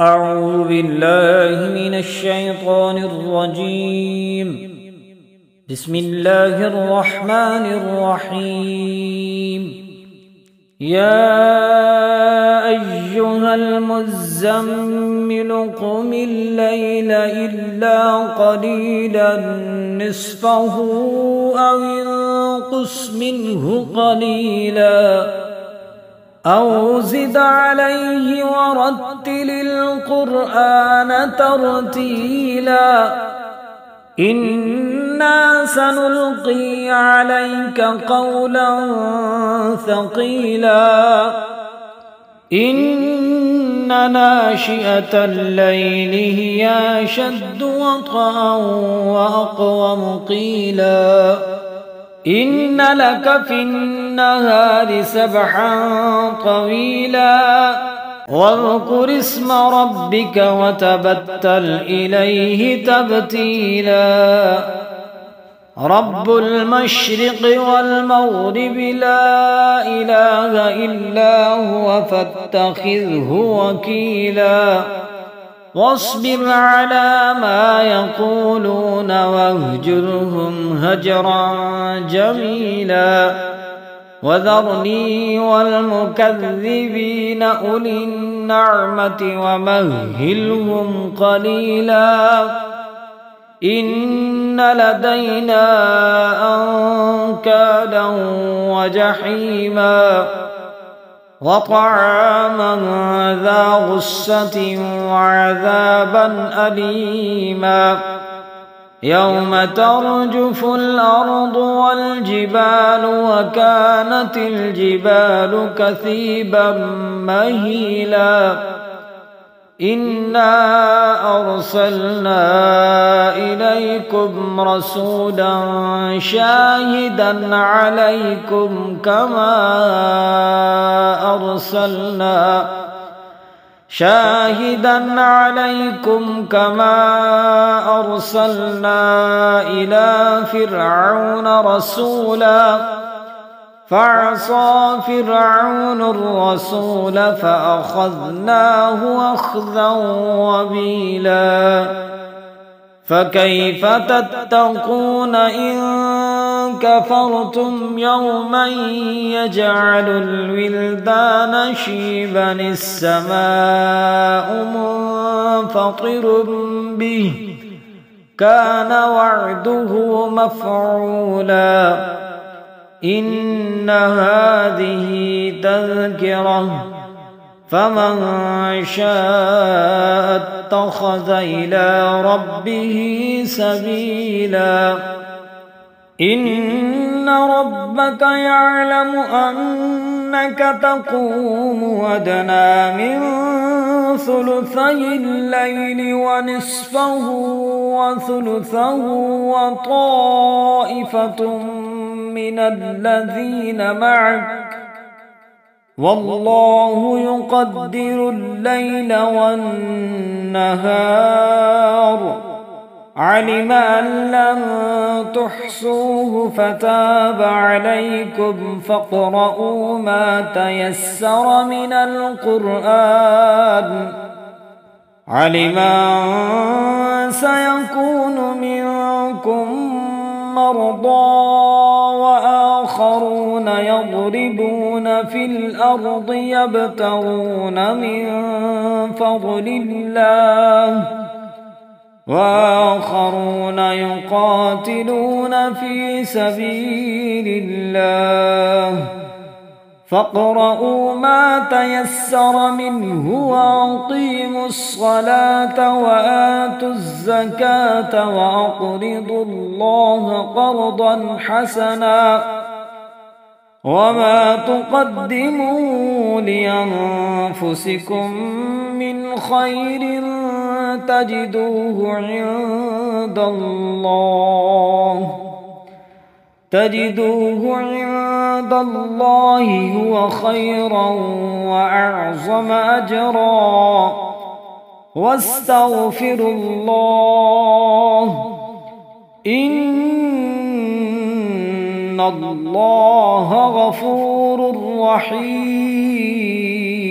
أعوذ بالله من الشيطان الرجيم. بسم الله الرحمن الرحيم. يا أيها المزمل قم الليل إلا قليلا نصفه أو انقص منه قليلا أو زد عليه ورتل القرآن ترتيلا إنا سنلقي عليك قولا ثقيلا إن ناشئة الليل هي أشد وطئا وأقوم قيلا إن لك في النهار سبحا طويلا واذكر اسم ربك وتبتل إليه تبتيلا رب المشرق والمغرب لا إله إلا هو فاتخذه وكيلا واصبر على ما يقولون واهجرهم هجرا جميلا وذرني والمكذبين أولي النعمة ومهلهم قليلا إن لدينا أنكالا وجحيما وطعاما ذا غصة وعذابا أليما يوم ترجف الأرض والجبال وكانت الجبال كثيبا مهيلا إنا أرسلنا إليكم رسولا شاهدا عليكم كما أرسلنا إلى فرعون رسولا فعصى فرعون الرسول فأخذناه أخذا وبيلا فكيف تتقون إن كفرتم يوما يجعل الولدان شيبا السماء منفطر به كان وعده مفعولا إن هذه تذكرة فمن شاء اتخذ إلى ربه سبيلا إن ربك يعلم أنك تقوم أدنى من ثلثي الليل ونصفه وثلثه وطائفة من الذين معك والله يقدر الليل والنهار علم أن لن تحصوه فتاب عليكم فاقرؤوا ما تيسر من القرآن علم أن سيكون منكم مرضى وآخرون يضربون في الأرض يبتغون من فضل الله وآخرون يقاتلون في سبيل الله فاقرؤوا ما تيسر منه وأقيموا الصلاة وآتوا الزكاة وأقرضوا الله قرضا حسنا وما تقدموا لأنفسكم من خير تجدوه عند الله هو خيرا وأعظم أجرا واستغفروا الله إن الله غفور رحيم.